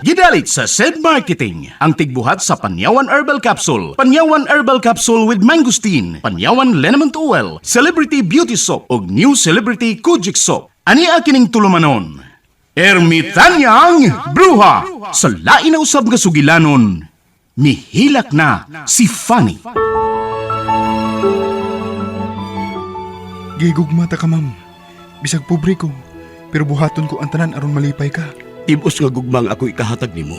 Gidalit sa SED Marketing, ang tigbuhat sa Panyawan Herbal Capsule, Panyawan Herbal Capsule with Mangosteen, Panyawan Liniment Oil, Celebrity Beauty Soap, ug New Celebrity Kojic Soap. Ani kining tulumanon. Ermitanyang Bruha! Sa lain na usab nga sugilanon, mihilak na si Fanny. Gigugmata ka, ma'am. Bisag pobre ko, pero buhaton ko ang tanan aron malipay ka. Tibos nga gugmang ako ikahatag nimo.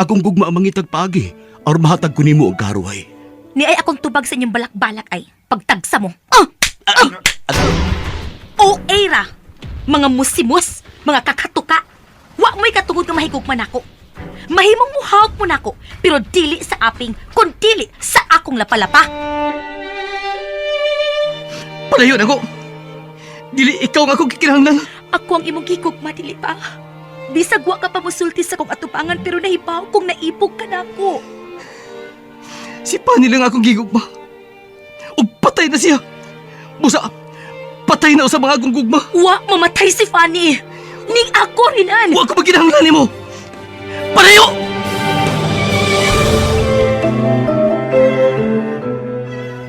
Akong gugma ang mangitag pagi, or mahatag ko nimo og karuhay. Ni ay akong tubag sa inyong balak-balak ay pagtagsa mo. O era! Mga musimos, mga kakatuka. Wa mo'y katungod nga mahigugman ako. Mahimong muhawak mo nako, pero dili sa aping, kun dili sa akong lapalapa. Palayon ako! Dili ikaw nga akong kikinahanglan. Ako ang imong gigugma, dili pa. Bisag wa ka pa musulti sa kong atubangan, pero nahibaw kong naipog ka na ako. Si Pani lang akong gigugma. O patay na siya. Busa, patay na sa mga akong gugma. Wa mamatay si Fanny. Ning ako rinan. Wa ko maginahanglan mo. Palayo!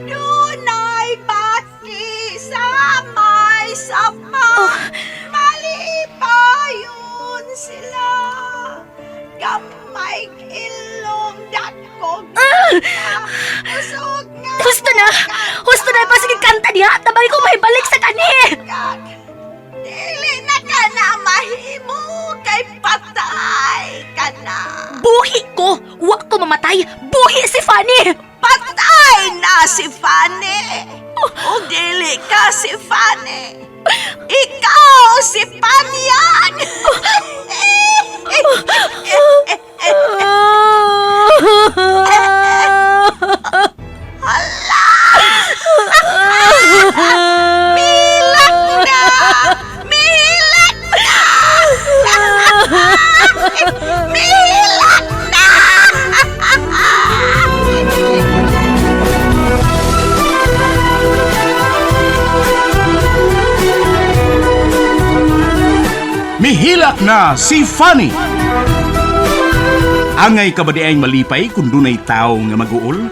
Dunay bati sa may sapa. Malipayon sila. Gamay ilong dakog. Usog nga. Husto na! Husto na! Pasig kanta niya! Tabay ko mahibalik sa kani! Dili na ka na mahimo kay patay ka na. Buhi ko! Wa ko mamatay! Buhi si Fanny! Patay na si Fanny. O dili ka si Fanny. Ikaw si Panyan. Hala! Milak na! Milak na! Milak na! Mihilak na si Fanny. Angay ka ba di ay malipay kung dunay tao nga mag-uol?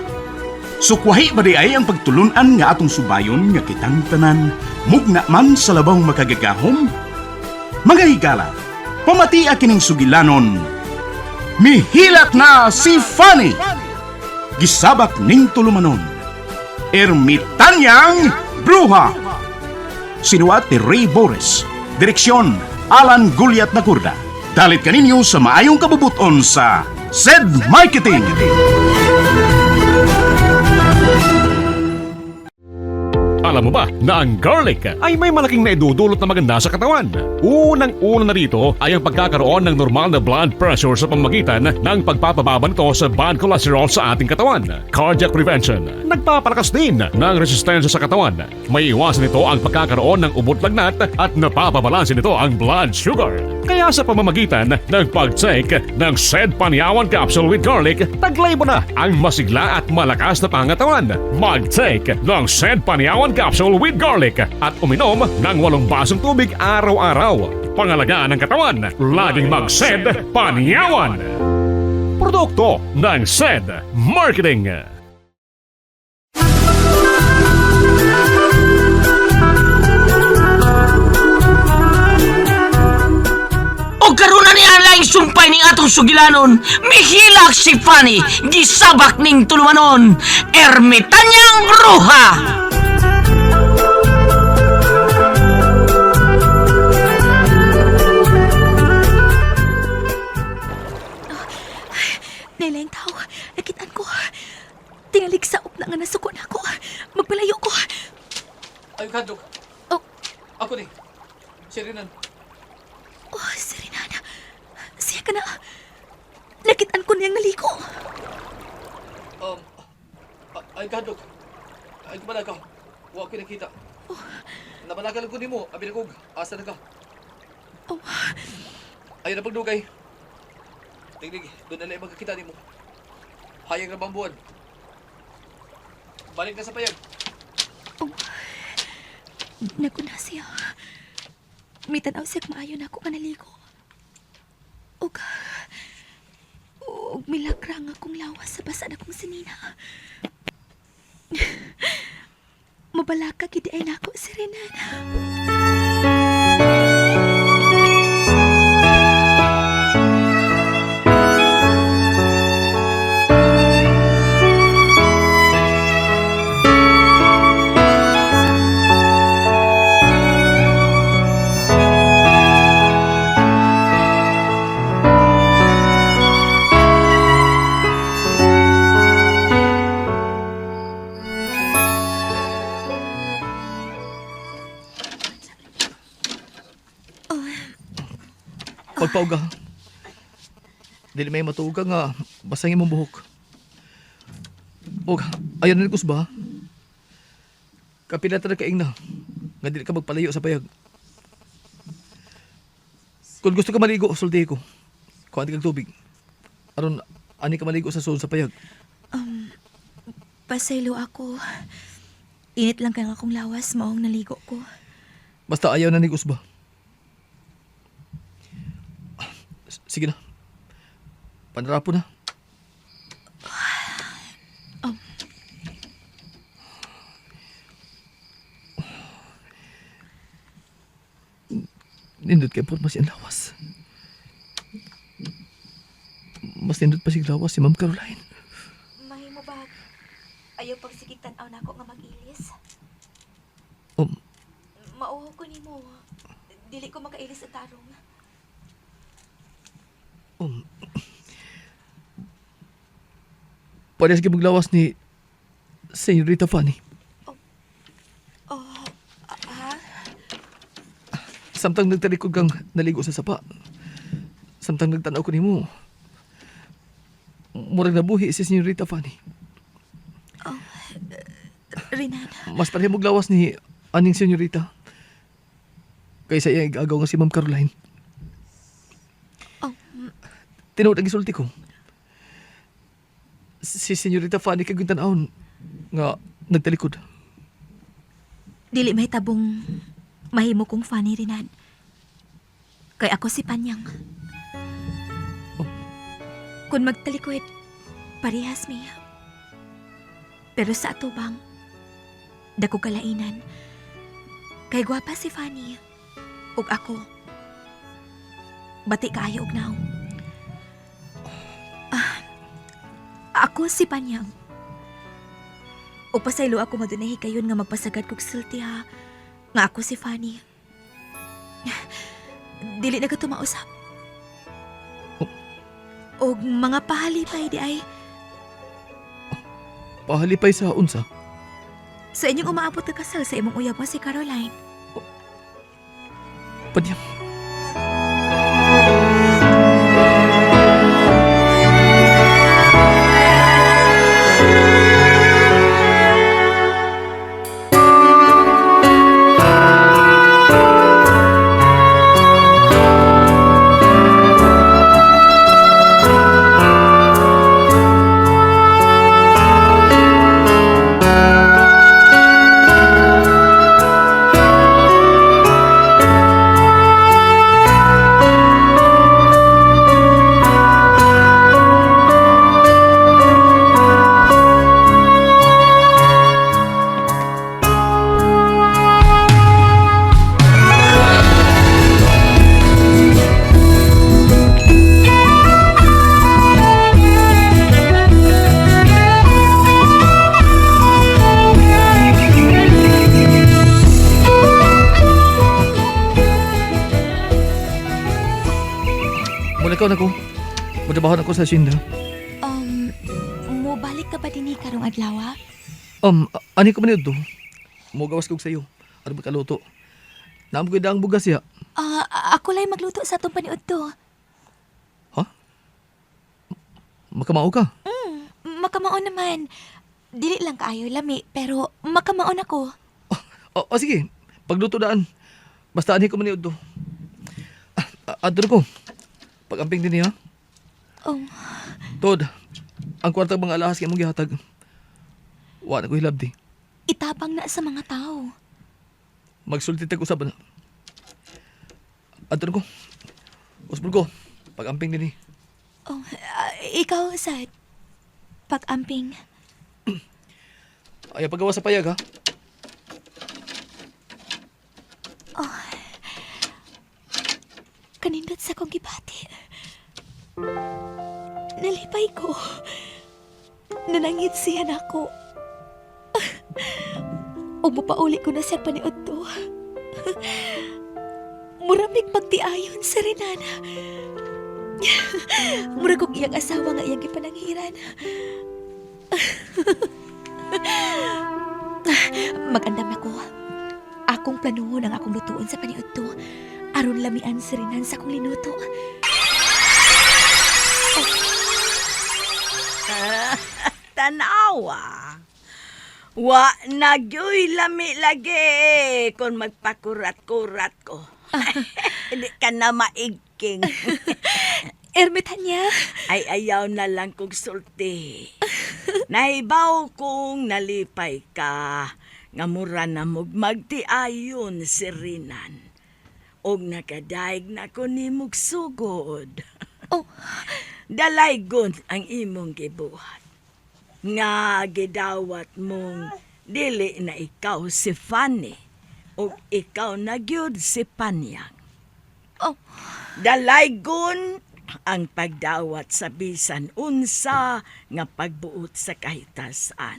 Sukwahi ba di ay ang pagtulunan nga atong subayon nga kitang tanan, mugna man sa labang makagagahom? Mga higala, pamati kining sugilanon. Mihilak na si Fanny. Gisabak ning tulumanon. Ermitanyang Bruha. Sinuat ni Ray Boris. Direksyon Alan Gulyat Nagurda. Dalit kaninyo sa maayong kabubuton sa SED Marketing. Alam mo ba na ang garlic ay may malaking naidudulot na maganda sa katawan? Unang-una na rito ay ang pagkakaroon ng normal na blood pressure sa pamamagitan ng pagpapababa nito sa bad cholesterol sa ating katawan. Cardiac prevention. Nagpapalakas din ng resistensya sa katawan. May iwasan nito ang pagkakaroon ng ubot lagnat at napapabalansin nito ang blood sugar. Kaya sa pamamagitan ng pag-take ng SED Panyawan Capsule with Garlic, taglay mo na ang masigla at malakas na pangatawan. Mag-take ng SED Panyawan Capsule with Garlic at uminom ng 8 basong tubig araw-araw. Pangalagaan ng katawan, laging mag-SED Panyawan. Produkto ng SED Marketing. O karuna ni Alay sumpay ning atong sugilanon, mihilak si Fanny, gisabak ning tulumanon, Ermitanyang Bruha. Nailayang tao, nakitaan ko. Tingalig sa na nga nasuko na ako. Magpalayo ko. Ay, Kadok. Oh. Ako ni. Si Renan. Oh, si Renana. Siya ka na. Nakitaan ko niyang naliko. Ay, Kadok. Ay, kumana ka. Huwag ko nakita. Nabalakalan ko ni mo. Abi na kog. Asa na ka? Oh. Ayun na pagdugay. Tingnig, doon na lang magkakita ni mo. Hayang na bambuan. Balik na sa payag. Oh. Naguna siya. May tanaw siya maayon ako ka naliko. Og, ug milakra nga akong lawas sa basa na kong sinina. Mabalaka gid ay nako si Renan. Pagpauga. Dili may matuog ka nga basangin mong buhok. Og, ayaw na ba? Kapilata na kaing na. Nga dili ka magpalayo sa payag. Kung gusto ka maligo, sulti ko. Kuha kang tubig. Aron, ani ka maligo sa sul sa payag. Pasaylo ako. Init lang kang akong lawas maong naligo ko. Basta ayaw na ba? Sige na. Panarapo na. Nindot kay Paul mas yung lawas. Mas nindot pa si lawas si Ma'am Caroline. Mahimo ba? Ayaw pagsigig tan-aw na ako nga mag-ilis. Mauho ko nimo. Dili ko makailis sa tarong. Parehas kayo maglawas ni Señorita Fanny. Samtang nagtalikod kang naligo sa sapa. Samtang nagtanaw ko ni mo. Murag nabuhi si Señorita Fanny. Renan. Mas pareha maglawas ni aning Señorita kaysa iyang igagaw nga si Ma'am Caroline. Tinuod ang isulti ko. Si Señorita Fanny kagawin tanawon nga nagtalikod. Dili may tabong mahimo kong Fanny, Renan. Kay ako si Panyang. Kung magtalikod, parehas miya. Pero sa atubang, dako kalainan. Kay gwapa si Fanny. Ug ako, bati kaayo og naw. Ako si Panyang. O pasaylo ako madunahi kayon nga magpasagad kog sulti ha. Nga ako si Fanny. Dili na ka tumausap. Og mga pahalipay di ay. Pahalipay sa unsa? Sa inyong umaabot na kasal sa imong uyab mo si Caroline. Panyang. Ikaw na ko. Madabahon ako sa Shinda. Mo balik ka ba din karong adlaw? Ani ko man yun to. Mugawas kog sa'yo. Ano ba kaluto? Naam ko ang bugas ya. Ako lang magluto sa atong paniud to. Ha? Makamao ka? Makamaon naman. Dili lang kaayo lami, pero makamaon ako. Sige. Pagluto daan. Basta ani ko man yun to. Adro ko. Pag-amping din niya. Tod, ang kwartang mga alahas kaya mong gihatag. Wala na ko hilabdi. Itabang na sa mga tao. Magsulti tag usab na. Adto ko. Usbol ko. Pag-amping din ni. Oh, ikaw, Sad. Pag-amping. Ayaw paggawa sa payag, ha? Kanindot sa kong gibati. Nalipay ko. Nanangit siya na ako. O mapauli ko na siya paniod to. Muramig pagtiayon sa rinana. Mura kong iyang asawa nga iyang ipananghiran. Magandam ako. Akong planuhon ang akong lutuon sa paniod to. Aron lamian sa rinan sa akong linuto. Tanawa. Wa nagyoy lami lagi kung magpakurat-kurat ko. Hindi ka na maigking. Ermitanya. Ay ayaw na lang kong sulti. Naibaw kong nalipay ka. Nga mura na mog magtiayon si Rinan. Og nakadaig na ko ni mog sugod. Oh. Dalaygon ang imong gibuhat. Nga gidawat mong dili na ikaw si Fanny o ikaw na gyud si Panyang. Oh. Dalaygon ang pagdawat sa bisan unsa nga pagbuot sa kahitasan.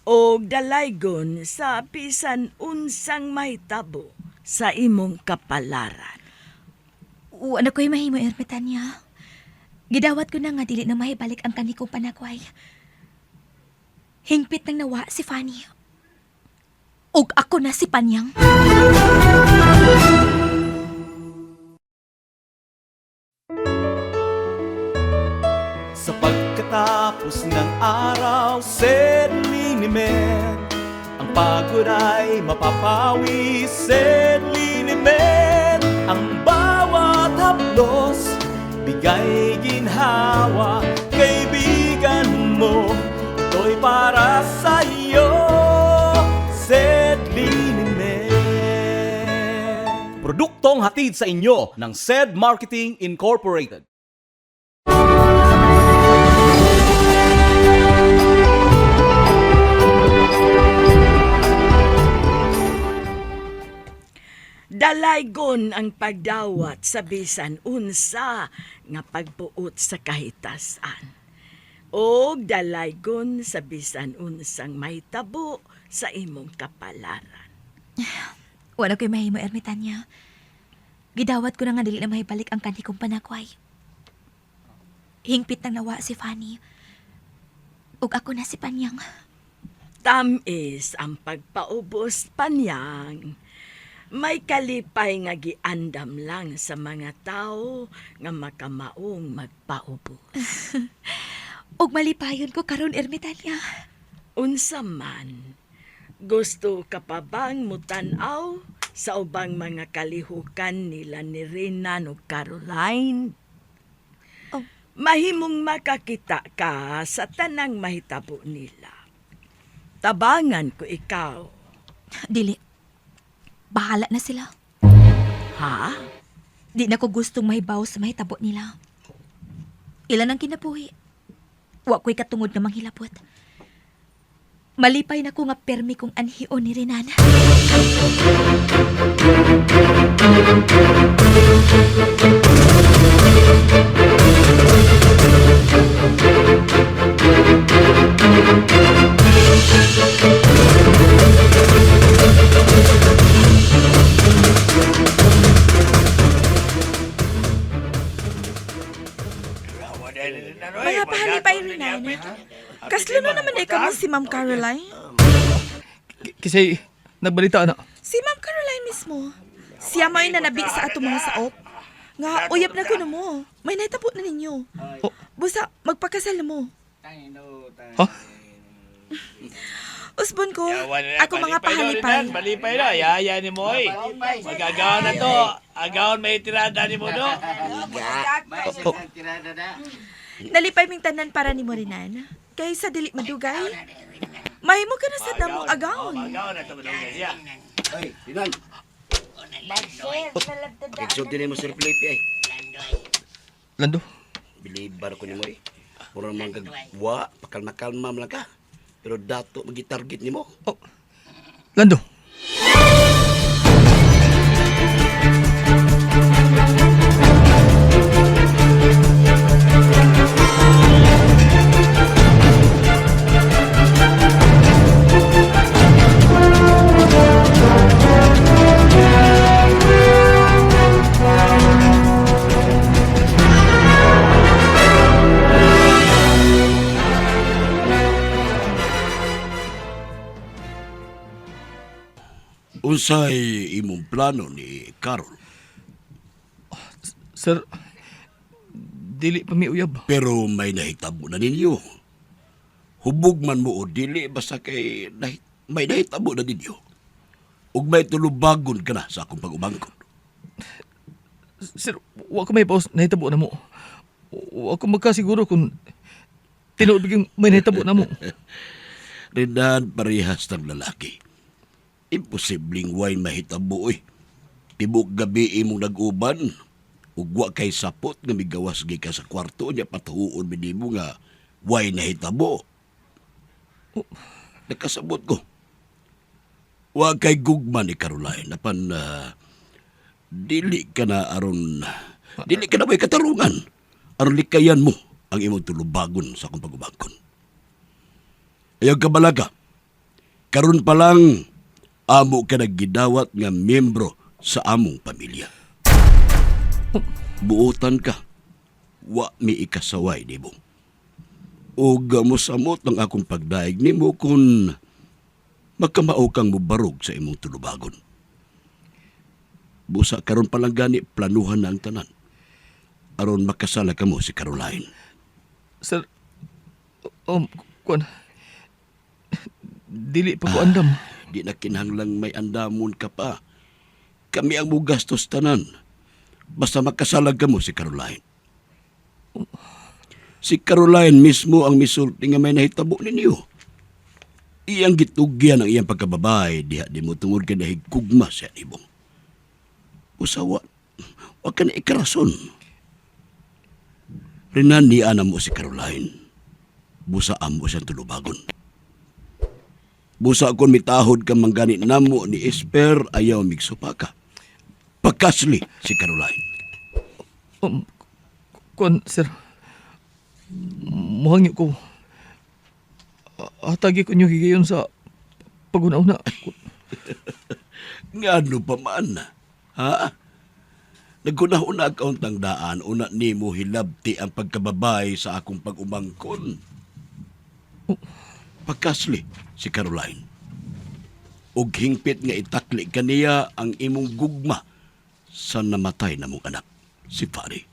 O dalaygon sa bisan unsang mahitabo sa imong kapalaran. Ano ko'y mahimo, Ermitanya? Gidawat ko na nga dili na mahibalik ang kanikong panagway. Hingpit nang nawa si Fanny. Ug ako na si Panyang. Sa pagkatapos ng araw, said Linimen, ang pagod ay mapapawi, said Linimen. Ang bawat haplos, bigay ginhawa, kaibigan mo, ito'y para sa iyo, said Linimen. Produktong hatid sa inyo ng SED Marketing Incorporated. Dalaygon ang pagdawat sa bisan unsa nga pagbuot sa kahitasan. O dalaygon sa bisan unsang mahitabo sa imong kapalaran. Wala ko'y mahimo, Ermitanya. Gidawat ko na nga dili na mahibalik ang kanikong panagway. Hingpit nang nawa si Fanny. Ug ako na si Panyang. Tamis ang pagpaubos, Panyang. May kalipay nga giandam lang sa mga tao nga makamaong magpaubos. Ug malipayon ko karon, Ermitanya. Unsa man, gusto ka pa bang mutanaw sa ubang mga kalihukan nila ni Renan ug Caroline? Oh. Mahimong makakita ka sa tanang mahitabo nila. Tabangan ko ikaw. Dili. Bahala na sila. Ha? Di na ko gustong mahibaw sa mahitabo nila. Ilan ang kinabuhi. Wa ko'y katungod na manghilapot. Malipay na ko nga permi kong anhion ni Renan. Mga pahalipay Renan. Kaslo na naman ikaw mo si Ma'am Caroline? Kasi, nagbalita na. Si Ma'am Caroline mismo. Siya mo ay nanabi sa ato mga saop. Nga, uyab na ko na mo. May naitapot na ninyo. Oh. Busa, magpakasal na mo. Ha? Usbon ko, ako mga pahalipay. Balipay na, yaya ni mo eh. Magagawan na to. Agawan may tirada ni mo do. Nalipay ming tanan para ni Morinan. Kay sa dili madugay. Mahimo ka na sa damong agaon. Agawan na to madugay siya. Ay, Dinan. Exot din mo Sir Felipe ay. Lando, Bilibar ko ni mo eh. Mura mang gagwa, pakalma-kalma lang ka. Pero dato magi-target ni mo. Lando. Unsay imong plano ni Carol? Sir, dili pa mi uyab. Pero may nahitabo na ninyo. Hubog man mo o dili basta kay may nahitabo na ninyo. Ug may tulubagon ka na sa akong pag-umangkon. Sir, wa ko may paus nahitabo na mo. Wa ko magkasiguro kung tinuod biging may nahitabo na mo. Renan parehas ng lalaki. Imposibleng wine mahitabo eh. Tibok gabi imong nag-uban. Ug wa kay sapot nga migawas gi ka sa kwarto niya patuon minimo nga wine nahitabo. Nakasabot ko. Wa kay gugma ni Caroline apan dili ka na may katarungan. Aron likayan mo ang imong tulubagon sa akong pag-umangkon. Ayaw ka balaga. Karon pa lang amo ka naggidawat nga miyembro sa among pamilya. Buotan ka. Wa mi ikasaway nimo. O gamusamot ang akong pagdaig nimo kung magkamao kang mubarog sa imong tulubagon. Busa karon pa lang gani planuhan na ang tanan. Aron makasala ka mo si Caroline. Sir, kuan. Dili pa ko andam. Di na kinahanglang may andamon ka pa. Kami ang mugastos tanan. Basta makasalag ka mo si Caroline. Si Caroline mismo ang misulti nga may nahitabo ninyo. Iyang gitugyan ang iyang pagkababay, diha di mo tungod ka nahigkugma siya nibong. Usawa, wag ka na ikarason. Rinan ni ana mo si Caroline. Busaan mo siyang tulubagon. Busa kon mitahod ka manggani namo ni Esper ayaw migsupa ka. Pagkasli si Caroline. Kuan, sir. Muhangyo ko. Atagi ko nyo higayon sa paguna-una. Ngano pa man? Ha? Naguna-una ka untang daan, una ni mo hilabti ang pagkababay sa akong pag-umangkon. Pagkasli si Caroline. Ug hingpit nga itakli kaniya ang imong gugma sa namatay na mong anak, si Fanny.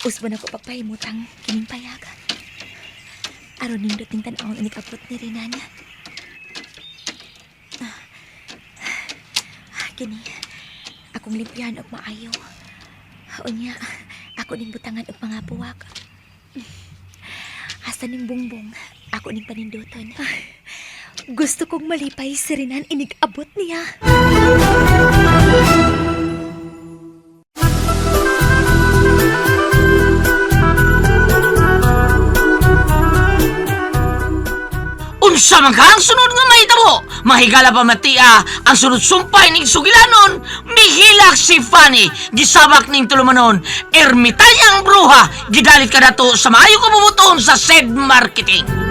Usban ako pagpahimutang kining payaga. Aron nindot ning tan-awon ni kapot ni Renan. Kini, akong limpyahan og maayo. Unya, ako ning butangan og mga buwak. Asa ning bungbong, ako ning paninduton. Gusto kong malipay si Renan inig abot niya. Unsa man ka ang sunod nga mahitabo? Mahigala pa matia ang sunod sumpay ning sugilanon. Mihilak si Fanny, gisabak ning tulumanon. Ermitanyang bruha, gidalit ka nato sa maayo kabubuton sa SED Marketing.